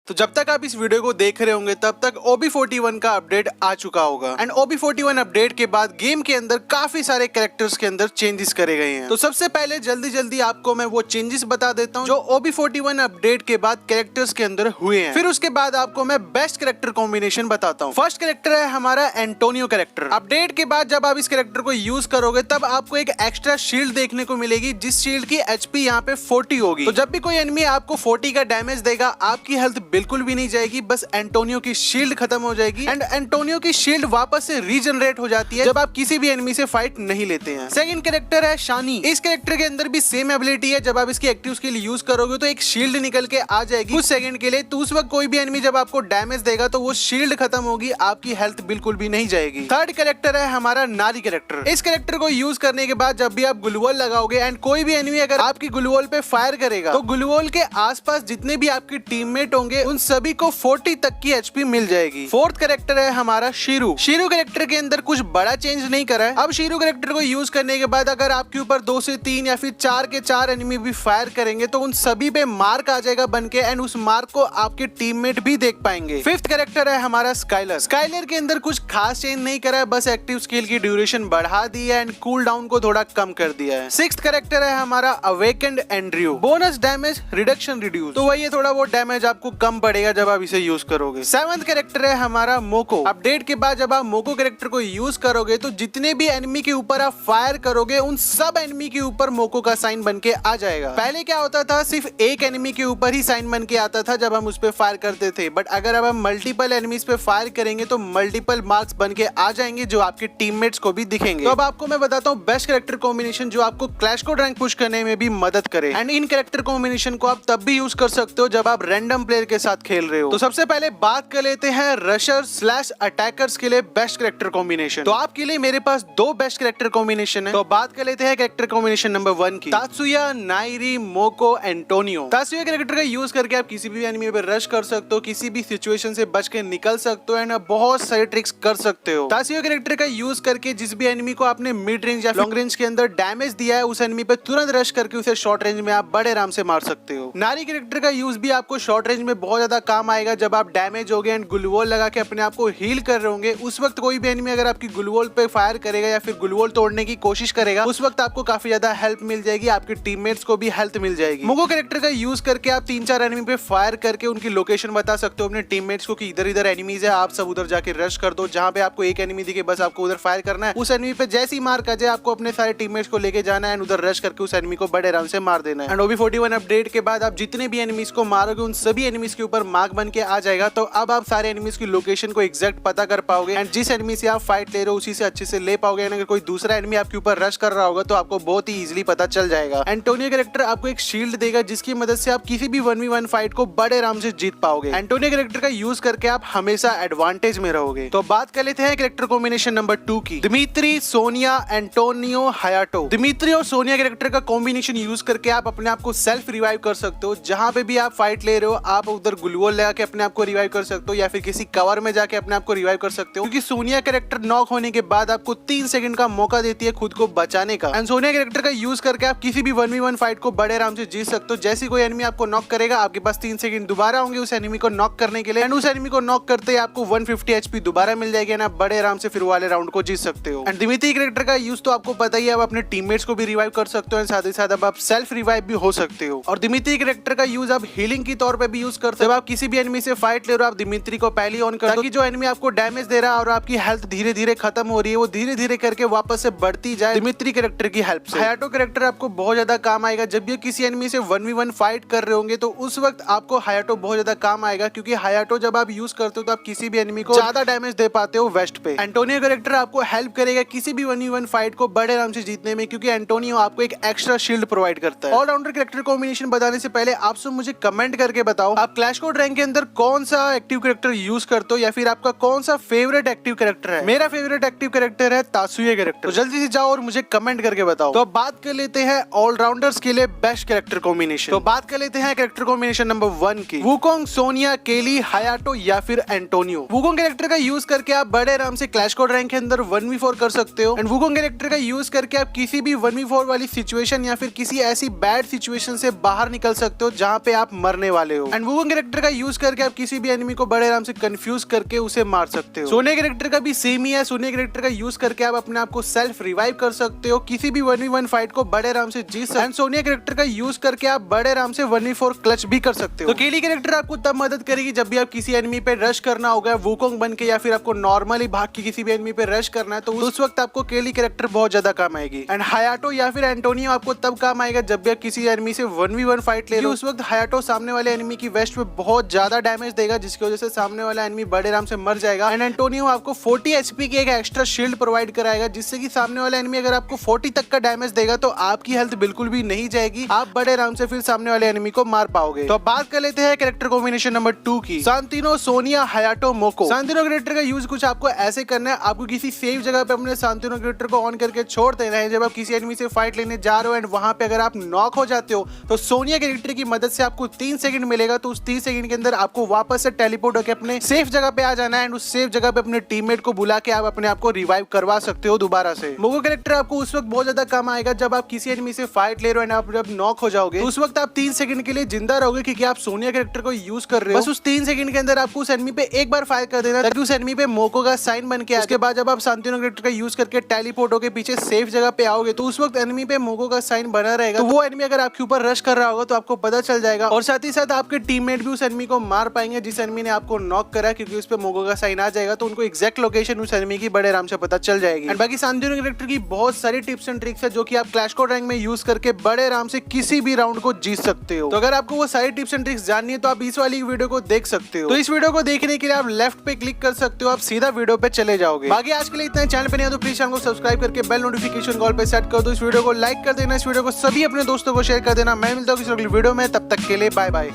तो जब तक आप इस वीडियो को देख रहे होंगे तब तक OB41 का अपडेट आ चुका होगा एंड OB41 अपडेट के बाद गेम के अंदर काफी सारे कैरेक्टर्स के अंदर चेंजेस करे गए हैं। तो सबसे पहले जल्दी आपको मैं वो चेंजेस बता देता हूँ जो OB41 अपडेट के बाद कैरेक्टर्स के अंदर हुए हैं। फिर उसके बाद आपको मैं बेस्ट कैरेक्टर कॉम्बिनेशन बताता हूँ। फर्स्ट कैरेक्टर है हमारा एंटोनियो कैरेक्टर। अपडेट के बाद जब आप इस कैरेक्टर को यूज करोगे तब आपको एक एक्स्ट्रा शील्ड देखने को मिलेगी, जिस शील्ड की HP यहाँ पे 40 होगी। तो जब भी कोई एनिमी आपको 40 का डैमेज देगा आपकी हेल्थ बिल्कुल भी नहीं जाएगी, बस एंटोनियो की शील्ड खत्म हो जाएगी एंड एंटोनियो की शील्ड वापस से रीजनरेट हो जाती है जब आप किसी भी एनिमी से फाइट नहीं लेते हैं। सेकंड कैरेक्टर है शानी। इस कैरेक्टर के अंदर भी सेम एबिलिटी है। जब आप इसकी एक्टिव स्किल यूज करोगे तो एक शील्ड निकल के आ जाएगी कुछ सेकंड के लिए। तो उस वक्त कोई भी एनिमी जब आपको डैमेज देगा तो वो शील्ड खत्म होगी, आपकी हेल्थ बिल्कुल भी नहीं जाएगी। थर्ड कैरेक्टर है हमारा नारी कैरेक्टर। इस कैरेक्टर को यूज करने के बाद जब भी आप ग्लूवॉल लगाओगे एंड कोई भी एनिमी अगर आपकी ग्लूवॉल पे फायर करेगा तो ग्लूवॉल के आसपास जितने भी आपके टीममेट होंगे उन सभी को 40 तक की HP मिल जाएगी। फोर्थ कैरेक्टर है हमारा शीरू। शीरू कैरेक्टर के अंदर कुछ बड़ा चेंज नहीं करा है। अब शीरू कैरेक्टर को यूज करने के बाद अगर आपके ऊपर 2 से 3 या फिर 4 के 4 एनिमी भी फायर करेंगे तो उन सभी पे मार्क आ जाएगा बनके एंड उस मार्क को आपके टीममेट भी देख पाएंगे। फिफ्थ कैरेक्टर है हमारा स्काइलर। स्काइलर के अंदर कुछ खास चेंज नहीं करा है, बस एक्टिव स्किल की ड्यूरेशन बढ़ा दी है एंड कूल डाउन को थोड़ा कम कर दिया है। सिक्स्थ कैरेक्टर है हमारा awakened Andrew. Bonus damage reduction reduce, तो वही थोड़ा वो डैमेज आपको कम पड़ेगा जब आप इसे यूज करोगे। सेवंथ कैरेक्टर है हमारा मोको। अपडेट के बाद जब आप मोको कैरेक्टर को यूज करोगे तो जितने भी एनिमी के ऊपर आप फायर करोगे उन सब एनिमी के ऊपर मोको का साइन बन के आ जाएगा। पहले क्या होता था, सिर्फ एक एनिमी के ऊपर ही साइन बन के आता था जब हम उस पे फायर करते थे, बट अगर अब हम मल्टीपल एनिमीज पे फायर करेंगे तो मल्टीपल मार्क्स बन के आ जाएंगे जो आपके टीममेट्स को भी दिखेंगे। तो अब आपको मैं बताता हूँ बेस्ट कैरेक्टर कॉम्बिनेशन जो आपको क्लैश कोड रैंक पुश करने में भी मदद करे एंड इन कैरेक्टर कॉम्बिनेशन को आप तब भी यूज कर सकते हो जब आप रैंडम प्लेयर के साथ खेल रहे हो। तो सबसे पहले बात कर लेते हैं रशर स्लैश अटैकर्स के लिए बेस्ट कैरेक्टर कॉम्बिनेशन। तो आपके लिए मेरे पास 2 बेस्ट कैरेक्टर कॉम्बिनेशन है। तो बात कर लेते हैं कैरेक्टर कॉम्बिनेशन नंबर 1 की, तात्सुया, नाइरी, मोको, एंटोनियो। तात्सुया कैरेक्टर का यूज करके आप किसी भी एनिमी पे रश कर सकते हो, किसी भी सिचुएशन से बच के निकल सकते हो एंड आप बहुत सारे ट्रिक्स कर सकते हो। तात्सुया कैरेक्टर का यूज करके जिस भी एनिमी को आपने मिड रेंज या लॉन्ग रेंज के अंदर डैमेज दिया है उस एनिमी पे तुरंत रश करके उसे शॉर्ट रेंज में आप बड़े आराम से मार सकते हो। नारी कैरेक्टर का यूज भी आपको शॉर्ट रेंज में बहुत ज्यादा काम आएगा जब आप डैमेज हो गए एंड ग्लूवॉल लगा के अपने आप को हील कर रहे होंगे। उस वक्त कोई भी एनिमी अगर आपकी ग्लूवॉल पे फायर करेगा या फिर ग्लूवॉल तोड़ने की कोशिश करेगा उस वक्त आपको काफी ज्यादा हेल्प मिल जाएगी, आपके टीममेट्स को भी हेल्प मिल जाएगी। मोको कैरेक्टर का यूज करके आप 3-4 एनिमी पे फायर करके उनकी लोकेशन बता सकते हो अपने टीममेट्स को कि इधर इधर एनिमीज है, आप सब उधर जाके रश कर दो। जहां पे आपको एक एनिमी दिखे बस आपको उधर फायर करना है, उस एनिमी पे जैसे ही मार कर जाए आपको अपने सारे टीममेट्स को लेके जाना है एंड उधर रश करके उस एनिमी को बड़े आराम से मार देना है। एंड OB41 अपडेट के बाद आप जितने भी एनिमीज को मारोगे उन सभी एनिमीज के ऊपर मार्क बन के आ जाएगा। तो अब आप सारे एनिमीज की लोकेशन को एग्जैक्ट पता कर पाओगे एंड जिस एनिमी से आप फाइट ले रहे हो उसी से अच्छे से ले पाओगे। एंड अगर कोई दूसरा एनिमी आपके ऊपर रश कर रहा होगा तो आपको बहुत ही इजीली पता चल जाएगा। एंटोनियो कैरेक्टर आपको एक शील्ड देगा जिसकी मदद से आप किसी भी 1v1 फाइट को बड़े आराम से जीत पाओगे। एंटोनियो कैरेक्टर का यूज करके आप हमेशा एडवांटेज में रहोगे। तो बात कर लेते हैं कैरेक्टर कॉम्बिनेशन नंबर 2 की, Dimitri, Sonia, Antonio, Hayato. Dimitri और सोनिया कैरेक्टर का कॉम्बिनेशन यूज करके आप अपने आप को सेल्फ रिवाइव कर सकते हो। जहां पे भी आप फाइट ले रहे हो आप उधर ग्लूवॉल लगा के अपने आप को रिवाइव कर सकते हो या फिर किसी कवर में जाके अपने आप को रिवाइव कर सकते हो, क्योंकि सोनिया कैरेक्टर नॉक होने के बाद आपको 3 सेकंड का मौका देती है खुद को बचाने का। एंड सोनिया कैरेक्टर का यूज करके आप किसी भी 1v1 फाइट को बड़े आराम से जीत सकते हो। जैसे कोई एनिमी आपको नॉक करेगा आपके पास 3 सेकंड दोबारा होंगे उस एनिमी को नॉक करने के लिए एंड उस एनिमी को नॉक करते ही आपको 150 HP दोबारा मिल जाएगी एंड आप बड़े आराम से फिर वाले राउंड को जीत सकते हो। एंड दिमित्री कैरेक्टर का यूज तो आपको पता ही है, आप अपने टीममेट्स को भी रिवाइव कर सकते हो एंड साथ ही साथ अब आप सेल्फ रिवाइव भी हो सकते हो। और दिमित्री कैरेक्टर का यूज आप हीलिंग की तौर पे भी यूज करते हो। जब आप किसी भी एनिमी से फाइट ले रहे हो आप दिमित्री को पहले ऑन कर दो ताकि जो एनिमी आपको डैमेज दे रहा है और आपकी हेल्थ धीरे धीरे खत्म हो रही है वो धीरे धीरे करके वापस से बढ़ती जाए दिमित्री कैरेक्टर की हेल्प से। हायाटो कैरेक्टर आपको बहुत ज्यादा काम आएगा जब भी किसी एनिमी से 1v1 फाइट कर रहे होंगे तो उस वक्त आपको हायाटो बहुत ज्यादा काम आएगा, क्योंकि हायाटो जब आप यूज करते हो तो आप किसी भी एनिमी को ज्यादा डैमेज दे पाते हो वेस्ट पे। एंटोनियो कैरेक्टर आपको हेल्प करेगा किसी भी 1v1 फाइट को बड़े आराम से जीतने में, क्योंकि एंटोनियो आपको एक एक्स्ट्रा शील्ड प्रोवाइड करता है। ऑलराउंडर कैरेक्टर कॉम्बिनेशन बताने से पहले आप सब मुझे कमेंट करके बताओ आप क्लैश कोड रैंक के अंदर कौन सा एक्टिव कैरेक्टर यूज करते हो या फिर आपका कौन सा फेवरेट एक्टिव कैरेक्टर है। मेरा फेवरेट एक्टिव कैरेक्टर है तात्सुया कैरेक्टर। तो जल्दी से जाओ और मुझे कमेंट करके बताओ। तो अब बात कर लेते हैं ऑलराउंडर्स के लिए बेस्ट कैरेक्टर कॉम्बिनेशन। तो बात कर लेते हैं कैरेक्टर कॉम्बिनेशन नंबर 1 की, वुकोंग, सोनिया, केली, हायाटो या फिर एंटोनियो। वुकोंग कैरेक्टर का यूज करके आप बड़े आराम से क्लैश कोड रैंक के अंदर 1v4 कर सकते हो एंड वुकोंग कैरेक्टर का यूज करके आप किसी भी 1v4 वाली सिचुएशन या फिर किसी ऐसी बैड सिचुएशन से बाहर निकल सकते हो जहां पे आप मरने वाले हो। एंड वुकोंग कैरेक्टर का यूज करके आप किसी भी एनिमी को बड़े आराम से कंफ्यूज करके उसे मार सकते हो। सोनिया कैरेक्टर का भी सेम ही है। सोनिया कैरेक्टर का यूज करके आप अपने आप को सेल्फ रिवाइव कर सकते हो, किसी भी 1v1 फाइट को बड़े आराम से जीत सकते हो। सोनिया कैरेक्टर का यूज करके आप बड़े आराम से 1v4 क्लच भी कर सकते हो। तो केली कैरेक्टर आपको तब मदद करेगी जब भी आप किसी एनिमी पे रश करना होगा वुकोंग बन के, या फिर आपको नॉर्मली भाग के किसी भी एनिमी पे रश करना है, तो उस वक्त आपको केली कैरेक्टर बहुत ज्यादा काम आएगी। एंड हायाटो या फिर एंटोनियो आपको तब काम आएगा जब भी आप किसी एनिमी से 1v1 फाइट ले रहे हो। उस वक्त हायाटो सामने वाले एनिमी की वेस्ट पे बहुत ज्यादा डैमेज देगा, जिसकी वजह से सामने वाला एनिमी बड़े आराम से मर जाएगा। एंड एंटोनियो आपको 40 एचपी की एक एक्स्ट्रा शील्ड प्रोवाइड कराएगा, जिससे कि सामने वाला एनिमी अगर आपको 40 तक का डैमेज देगा तो आपकी हेल्थ बिल्कुल भी नहीं जाएगी, आप बड़े आराम से फिर सामने वाले एनिमी को मार पाओगे। तो अब बात कर लेते हैं कैरेक्टर कॉम्बिनेशन नंबर 2 की, सांतिनो, सोनिया, हायाटो, मोको। सांतिनो कैरेक्टर का यूज कुछ आपको ऐसे करना है, आपको किसी सेफ जगह पे अपने सांतिनो कैरेक्टर को ऑन करके छोड़ देना है। जब आप किसी एनिमी से फाइट लेने जा रहे हो एंड वहां पे अगर आप नॉक हो जाते हो तो सोनिया कैरेक्टर की मदद से आपको 3 सेकंड मिलेगा, तो उस 3 सेकंड के अंदर आपको वापस से टेलीपोर्ट होकर अपने सेफ जगह पे आ जाना है एंड उस सेफ जगह पे अपने टीममेट को बुला के आप अपने आप को रिवाइव करवा सकते हो दोबारा से। मोको कैरेक्टर आपको उस वक्त बहुत ज्यादा काम आएगा जब आप किसी एनिमी से फाइट ले रहे हो एंड आप जब नॉक हो जाओगे, तो उस वक्त आप 3 सेकंड के लिए जिंदा रहोगे क्योंकि आप सोनिया कैरेक्टर को यूज कर रहे हो। बस उस 3 सेकंड के अंदर आपको उस एनिमी पे एक बार फायर कर देना ताकि उस एनिमी पे मोको का साइन बन के, उसके बाद जब आप सांतिनो कैरेक्टर का यूज करके टेलीपोर्ट होकर पीछे सेफ जगह पे आओगे तो उस वक्त एनिमी पे मोको का साइन बना रहेगा। तो वो एनिमी अगर आपके ऊपर रश कर रहा होगा तो आपको पता चल जाएगा, और साथ ही साथ आपके टीममेट भी उस एनिमी को मार पाएंगे जिस एनिमी ने आपको नॉक करा, क्योंकि उस पे मोको का साइन आ जाएगा, तो उनको एग्जैक्ट लोकेशन उस एनिमी की बड़े आराम से पता चल जाएगी। एंड बाकी सांतिनो कैरेक्टर की बहुत सारी टिप्स एंड ट्रिक्स है जो कि आप क्लैश कोड रैंक में यूज करके बड़े आराम से किसी भी राउंड को जीत सकते हो। तो अगर आपको वो सारी टिप्स एंड ट्रिक्स जाननी है तो आप इस वाली वीडियो को देख सकते हो। तो इस वीडियो को देखने के लिए आप लेफ्ट पे क्लिक कर सकते हो, आप सीधा वीडियो पे चले जाओगे। बाकी आज के लिए इतना, चैनल पे नहीं हो तो प्लीज चैनल को सब्सक्राइब करके बेल नोटिफिकेशन कॉल पे सेट कर दो। इस वीडियो को लाइक कर देना, इस वीडियो को सभी अपने दोस्तों को शेयर कर देना। मैं मिलता हूँ किसी अगली वीडियो में, तब तक के लिए बाय बाय।